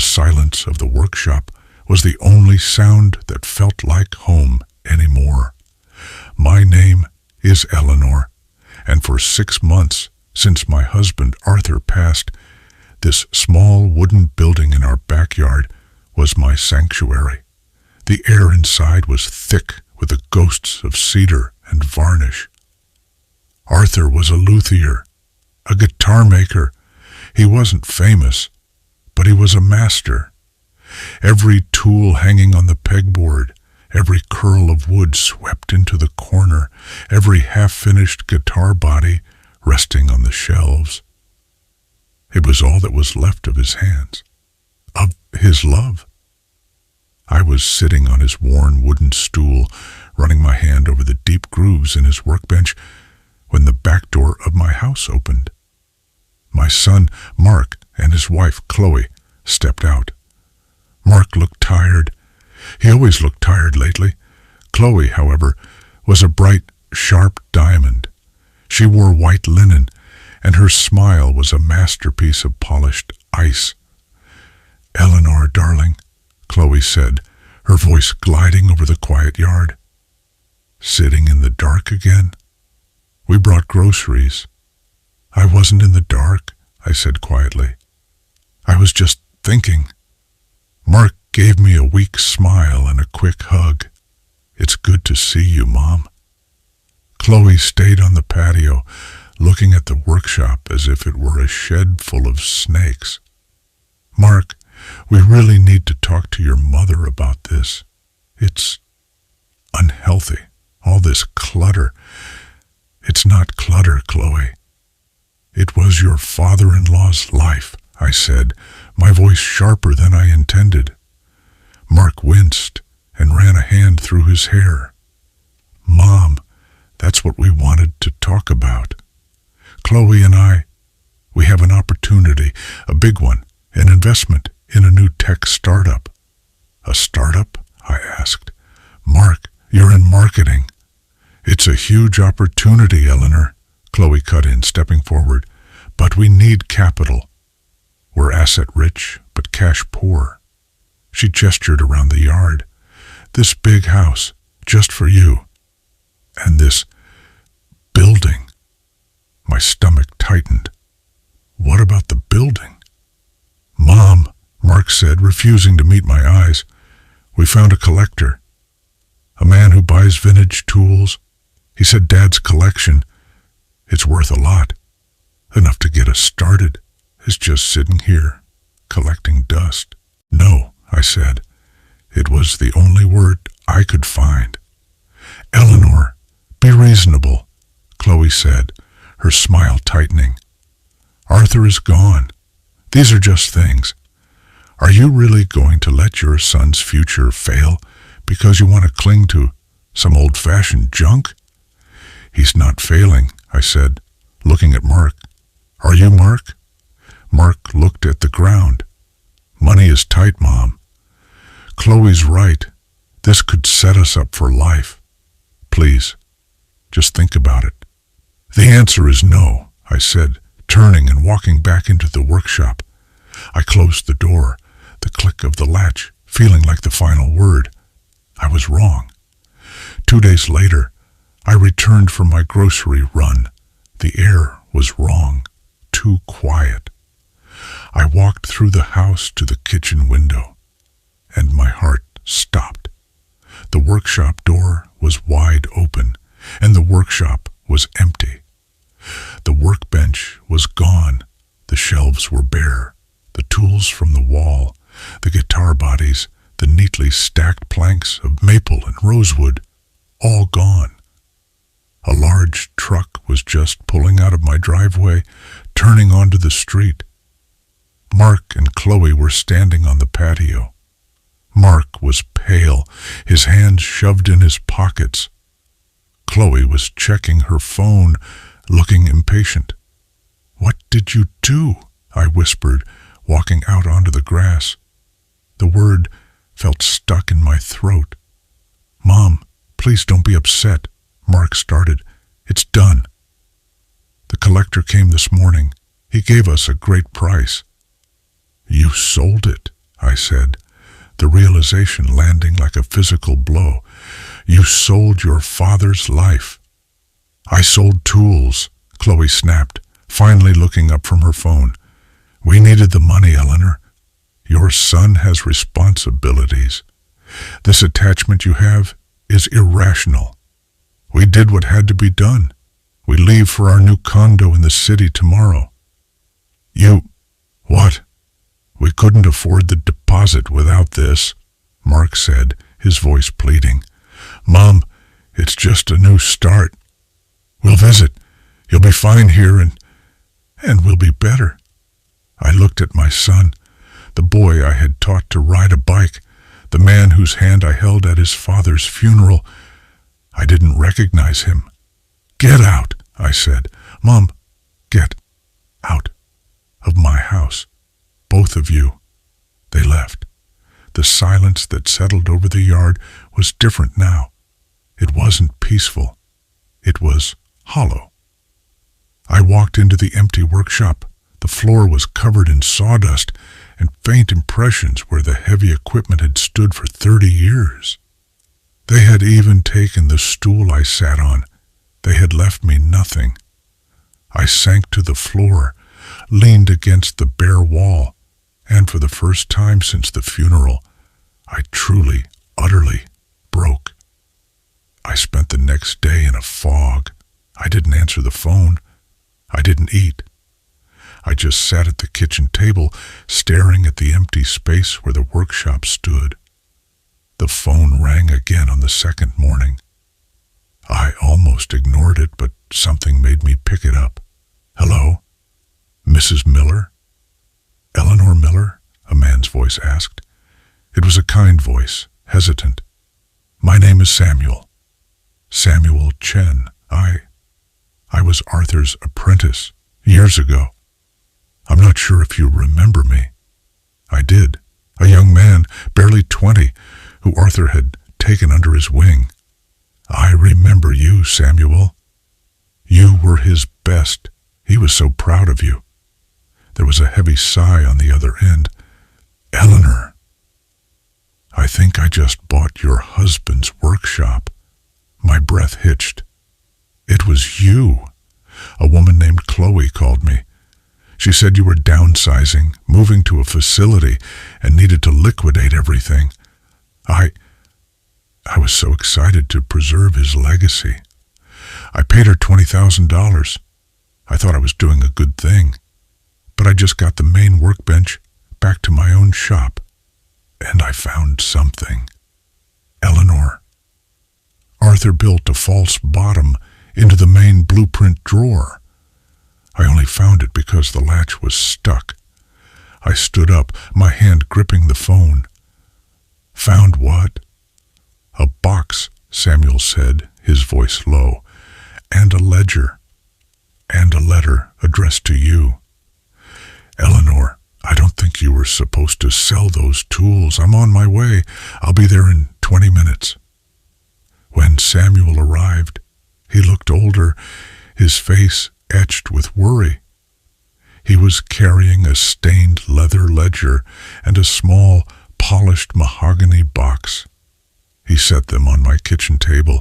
silence of the workshop was the only sound that felt like home anymore. My name is Eleanor, and for 6 months since my husband Arthur passed, this small wooden building in our backyard was my sanctuary. The air inside was thick with the ghosts of cedar and varnish. Arthur was a luthier, a guitar maker. He wasn't famous, but he was a master. Every tool hanging on the pegboard, every curl of wood swept into the corner, every half-finished guitar body resting on the shelves. It was all that was left of his hands, of his love. I was sitting on his worn wooden stool, running my hand over the deep grooves in his workbench, when the back door of my house opened. My son, Mark, and his wife, Chloe, stepped out. Mark looked tired. He always looked tired lately. Chloe, however, was a bright, sharp diamond. She wore white linen, and her smile was a masterpiece of polished ice. "Eleanor, darling," Chloe said, her voice gliding over the quiet yard. "Sitting in the dark again? We brought groceries." "I wasn't in the dark," I said quietly. "I was just thinking." Mark gave me a weak smile and a quick hug. "It's good to see you, Mom." Chloe stayed on the patio, looking at the workshop as if it were a shed full of snakes. "Mark, we really need to talk to your mother about this. It's unhealthy, all this clutter." "It's not clutter, Chloe. It was your father-in-law's life," I said, my voice sharper than I intended. Mark winced and ran a hand through his hair. "Mom, that's what we wanted to talk about. Chloe and we have an opportunity, a big one, an investment in a new tech startup." "A startup?" I asked. "Mark, you're in marketing." "It's a huge opportunity, Eleanor," Chloe cut in, stepping forward. "But we need capital. We're asset-rich, but cash-poor." She gestured around the yard. "This big house, just for you. And this building." My stomach tightened. "What about the building?" "Mom," Mark said, refusing to meet my eyes, "we found a collector. A man who buys vintage tools. He said Dad's collection, it's worth a lot. Enough to get us started, is just sitting here, collecting dust." "No," I said. It was the only word I could find. "Eleanor, be reasonable," Chloe said, her smile tightening. "Arthur is gone. These are just things. Are you really going to let your son's future fail because you want to cling to some old-fashioned junk?" "He's not failing," I said, looking at Mark. "Are you, Mark?" Mark looked at the ground. "Money is tight, Mom. Chloe's right. This could set us up for life. Please, just think about it." "The answer is no," I said, turning and walking back into the workshop. I closed the door, the click of the latch feeling like the final word. I was wrong. 2 days later, I returned from my grocery run. The air was wrong, too quiet. I walked through the house to the kitchen window, and my heart stopped. The workshop door was wide open, and the workshop was empty. The workbench was gone. The shelves were bare. The tools from the wall, the guitar bodies, the neatly stacked planks of maple and rosewood, all gone. A large truck was just pulling out of my driveway, turning onto the street. Mark and Chloe were standing on the patio. Mark was pale, his hands shoved in his pockets. Chloe was checking her phone, looking impatient. "What did you do?" I whispered, walking out onto the grass. The word felt stuck in my throat. "Mom, please don't be upset," Mark started. "It's done. The collector came this morning. He gave us a great price." "You sold it," I said, the realization landing like a physical blow. You sold your father's life. I sold tools, Chloe snapped, finally looking up from her phone. We needed the money, Eleanor. Your son has responsibilities. This attachment you have is irrational. We did what had to be done. We leave for our new condo in the city tomorrow. You... what? We couldn't afford the deposit without this, Mark said, his voice pleading. Mom, it's just a new start. We'll visit. You'll be fine here and we'll be better. I looked at my son, the boy I had taught to ride a bike, the man whose hand I held at his father's funeral. I didn't recognize him. Get out, I said. Mom, get out of my house. Both of you. They left. The silence that settled over the yard was different now. It wasn't peaceful. It was hollow. I walked into the empty workshop. The floor was covered in sawdust and faint impressions where the heavy equipment had stood for 30 years. They had even taken the stool I sat on. They had left me nothing. I sank to the floor, leaned against the bare wall, and for the first time since the funeral, I truly, utterly broke. I spent the next day in a fog. I didn't answer the phone. I didn't eat. I just sat at the kitchen table, staring at the empty space where the workshop stood. The phone rang again on the second morning. I almost ignored it, but something made me pick it up. Hello? Mrs. Miller? Eleanor Miller? A man's voice asked. It was a kind voice, hesitant. My name is Samuel. Samuel Chen. I was Arthur's apprentice years ago. I'm not sure if you remember me. I did. A young man, barely 20, who Arthur had taken under his wing. I remember you, Samuel. You were his best. He was so proud of you. There was a heavy sigh on the other end. Eleanor, I think I just bought your husband's workshop. My breath hitched. It was you. A woman named Chloe called me. She said you were downsizing, moving to a facility, and needed to liquidate everything. I was so excited to preserve his legacy. I paid her $20,000. I thought I was doing a good thing. But I just got the main workbench back to my own shop, and I found something. Eleanor. Arthur built a false bottom into the main blueprint drawer. I only found it because the latch was stuck. I stood up, my hand gripping the phone. Found what? A box, Samuel said, his voice low, and a ledger, and a letter addressed to you. Eleanor, I don't think you were supposed to sell those tools. I'm on my way. I'll be there in 20 minutes. When Samuel arrived, he looked older, his face etched with worry. He was carrying a stained leather ledger and a small, polished mahogany box. He set them on my kitchen table.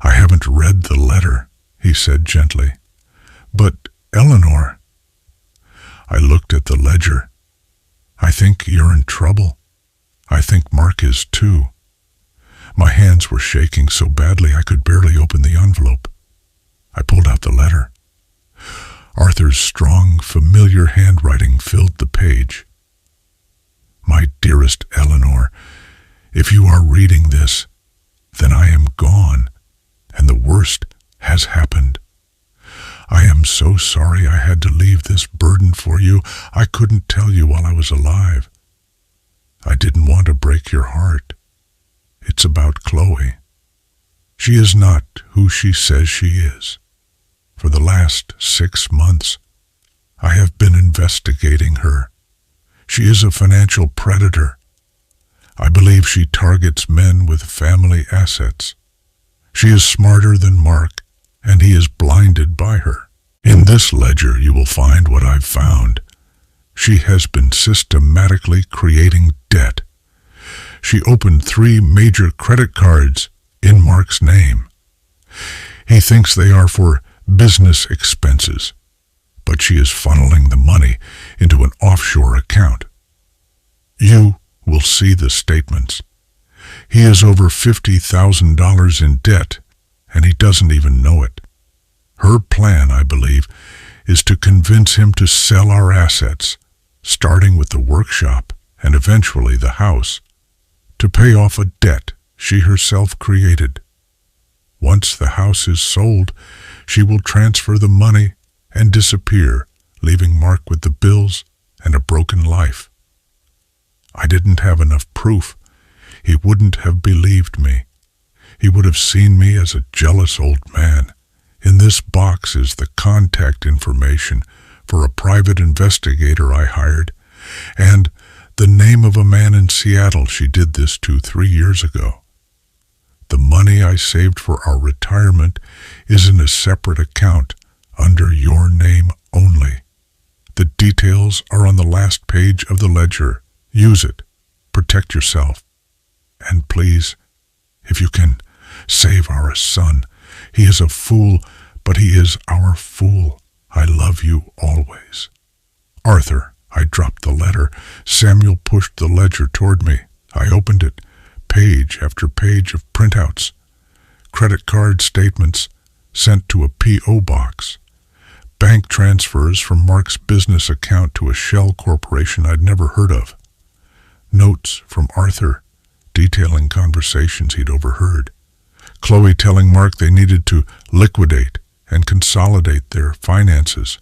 I haven't read the letter, he said gently. But, Eleanor... I looked at the ledger. I think you're in trouble. I think Mark is too. My hands were shaking so badly I could barely open the envelope. I pulled out the letter. Arthur's strong, familiar handwriting filled the page. My dearest Eleanor, if you are reading this, then I am gone, and the worst has happened. I am so sorry I had to leave this burden for you. I couldn't tell you while I was alive. I didn't want to break your heart. It's about Chloe. She is not who she says she is. For the last 6 months, I have been investigating her. She is a financial predator. I believe she targets men with family assets. She is smarter than Mark, and he is blinded by her. In this ledger you will find what I've found. She has been systematically creating debt. She opened 3 major credit cards in Mark's name. He thinks they are for business expenses, but she is funneling the money into an offshore account. You will see the statements. He is over $50,000 in debt, and he doesn't even know it. Her plan, I believe, is to convince him to sell our assets, starting with the workshop and eventually the house, to pay off a debt she herself created. Once the house is sold, she will transfer the money and disappear, leaving Mark with the bills and a broken life. I didn't have enough proof. He wouldn't have believed me. He would have seen me as a jealous old man. In this box is the contact information for a private investigator I hired, and the name of a man in Seattle she did this to 3 years ago. The money I saved for our retirement is in a separate account under your name only. The details are on the last page of the ledger. Use it. Protect yourself. And please, if you can, save our son. He is a fool, but he is our fool. I love you always. Arthur. I dropped the letter. Samuel pushed the ledger toward me. I opened it. Page after page of printouts. Credit card statements sent to a P.O. box. Bank transfers from Mark's business account to a shell corporation I'd never heard of. Notes from Arthur detailing conversations he'd overheard. Chloe telling Mark they needed to liquidate and consolidate their finances.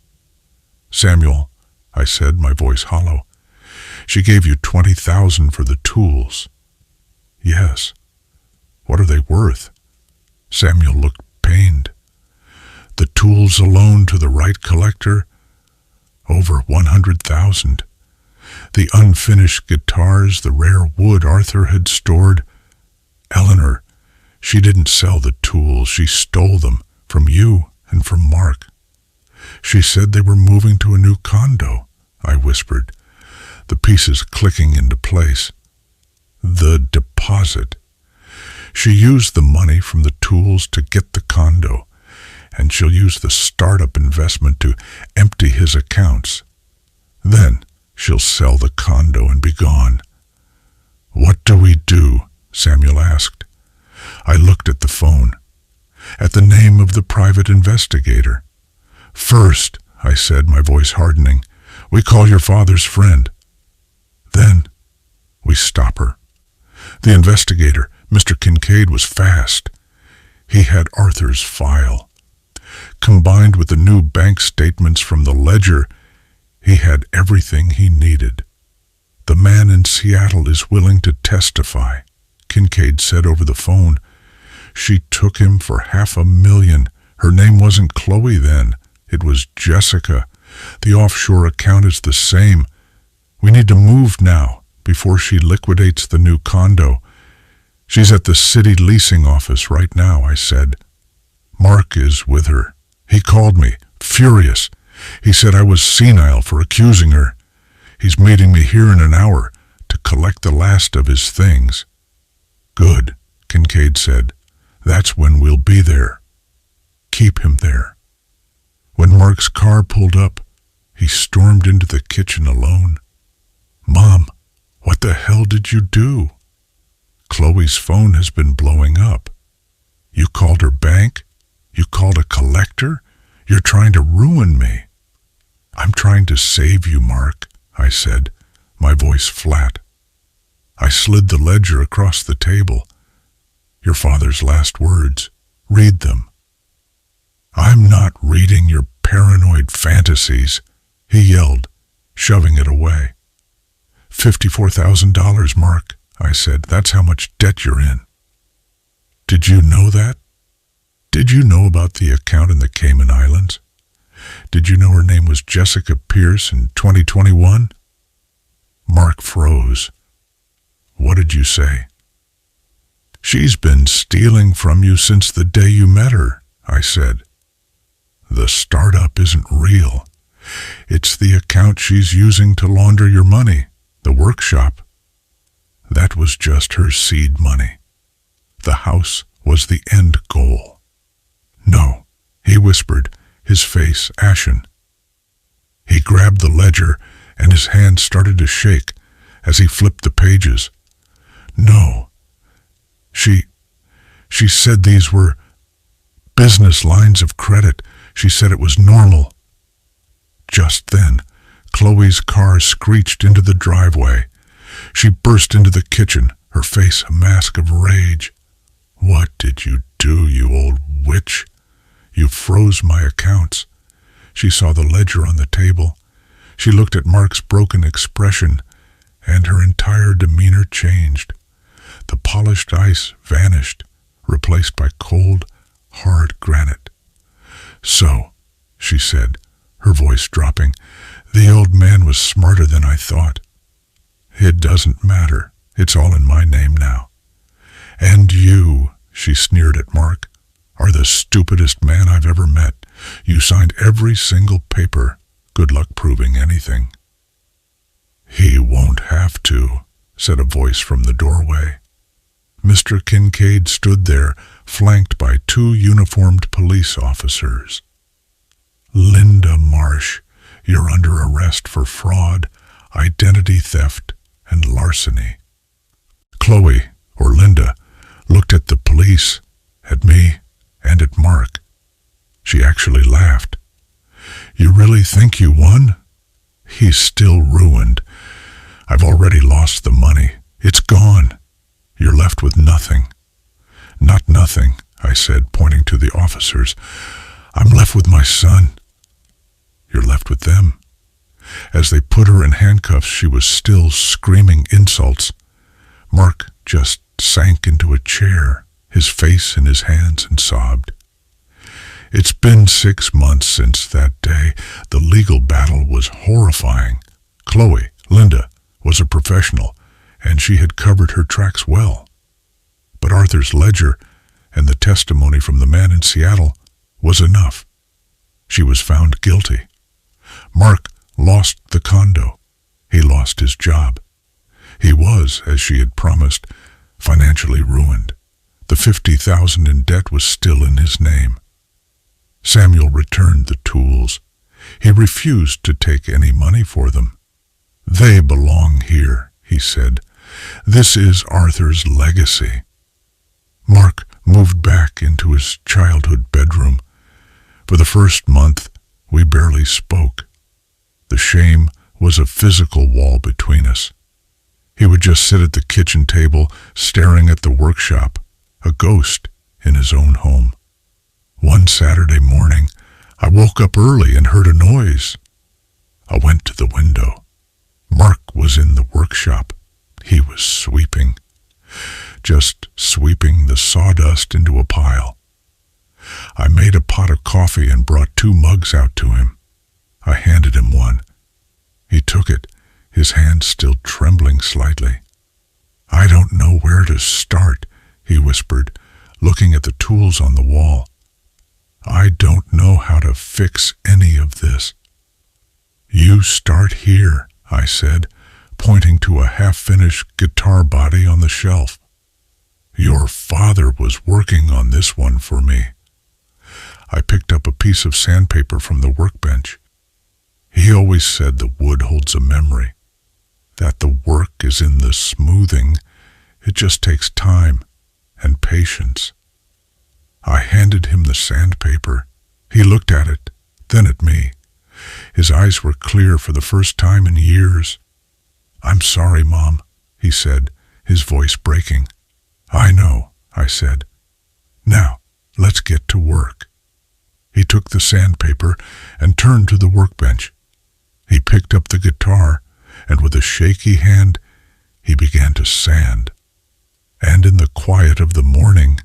Samuel, I said, my voice hollow, she gave you $20,000 for the tools. Yes. What are they worth? Samuel looked pained. The tools alone to the right collector, over $100,000. The unfinished guitars, the rare wood Arthur had stored. Eleanor, she didn't sell the tools. She stole them from you and from Mark. She said they were moving to a new condo, I whispered, the pieces clicking into place. The deposit. She used the money from the tools to get the condo, and she'll use the startup investment to empty his accounts. Then she'll sell the condo and be gone. What do we do? Samuel asked. I looked at the phone, at the name of the private investigator. First, I said, my voice hardening, we call your father's friend. Then we stop her. The investigator, Mr. Kincaid, was fast. He had Arthur's file. Combined with the new bank statements from the ledger, he had everything he needed. The man in Seattle is willing to testify, Kincaid said over the phone. She took him for $500,000. Her name wasn't Chloe then. It was Jessica. The offshore account is the same. We need to move now, before she liquidates the new condo. She's at the city leasing office right now, I said. Mark is with her. He called me, furious. He said I was senile for accusing her. He's meeting me here in an hour to collect the last of his things. Good, Kincaid said. That's when we'll be there. Keep him there. When Mark's car pulled up, he stormed into the kitchen alone. Mom, what the hell did you do? Chloe's phone has been blowing up. You called her bank? You called a collector? You're trying to ruin me. I'm trying to save you, Mark, I said, my voice flat. I slid the ledger across the table. Your father's last words. Read them. I'm not reading your paranoid fantasies, he yelled, shoving it away. $54,000, Mark, I said. That's how much debt you're in. Did you know that? Did you know about the account in the Cayman Islands? Did you know her name was Jessica Pierce in 2021? Mark froze. What did you say? She's been stealing from you since the day you met her, I said. The startup isn't real. It's the account she's using to launder your money, the workshop. That was just her seed money. The house was the end goal. No, he whispered, his face ashen. He grabbed the ledger and his hand started to shake as he flipped the pages. No, she said these were business lines of credit. She said it was normal. Just then, Chloe's car screeched into the driveway. She burst into the kitchen, her face a mask of rage. What did you do, you old witch? You froze my accounts. She saw the ledger on the table. She looked at Mark's broken expression, and her entire demeanor changed. The polished ice vanished, replaced by cold, hard granite. So, she said, her voice dropping, the old man was smarter than I thought. It doesn't matter. It's all in my name now. And you, she sneered at Mark, are the stupidest man I've ever met. You signed every single paper. Good luck proving anything. He won't have to, said a voice from the doorway. Mr. Kincaid stood there, flanked by 2 uniformed police officers. Linda Marsh, you're under arrest for fraud, identity theft, and larceny. Chloe, or Linda, looked at the police, at me, and at Mark. She actually laughed. You really think you won? He's still ruined. I've already lost the money. It's gone. You're left with nothing. Not nothing, I said, pointing to the officers. I'm left with my son. You're left with them. As they put her in handcuffs, she was still screaming insults. Mark just sank into a chair, his face in his hands, and sobbed. It's been 6 months since that day. The legal battle was horrifying. Chloe, Linda, was a professional, and she had covered her tracks well. But Arthur's ledger and the testimony from the man in Seattle was enough. She was found guilty. Mark lost the condo. He lost his job. He was, as she had promised, financially ruined. The $50,000 in debt was still in his name. Samuel returned the tools. He refused to take any money for them. They belong here, he said. This is Arthur's legacy. Mark moved back into his childhood bedroom. For the first month, we barely spoke. The shame was a physical wall between us. He would just sit at the kitchen table, staring at the workshop, a ghost in his own home. One Saturday morning, I woke up early and heard a noise. I went to the window. Mark was in the workshop. He was sweeping. Just sweeping the sawdust into a pile. I made a pot of coffee and brought 2 mugs out to him. I handed him one. He took it, his hand still trembling slightly. I don't know where to start, he whispered, looking at the tools on the wall. I don't know how to fix any of this. You start here, I said, pointing to a half-finished guitar body on the shelf. Your father was working on this one for me. I picked up a piece of sandpaper from the workbench. He always said the wood holds a memory, that the work is in the smoothing. It just takes time and patience. I handed him the sandpaper. He looked at it, then at me. His eyes were clear for the first time in years. I'm sorry, Mom, he said, his voice breaking. I know, I said. Now, let's get to work. He took the sandpaper and turned to the workbench. He picked up the guitar, and with a shaky hand, he began to sand. And in the quiet of the morning,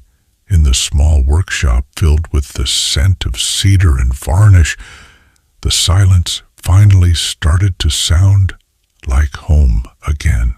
in the small workshop filled with the scent of cedar and varnish, the silence finally started to sound like home again.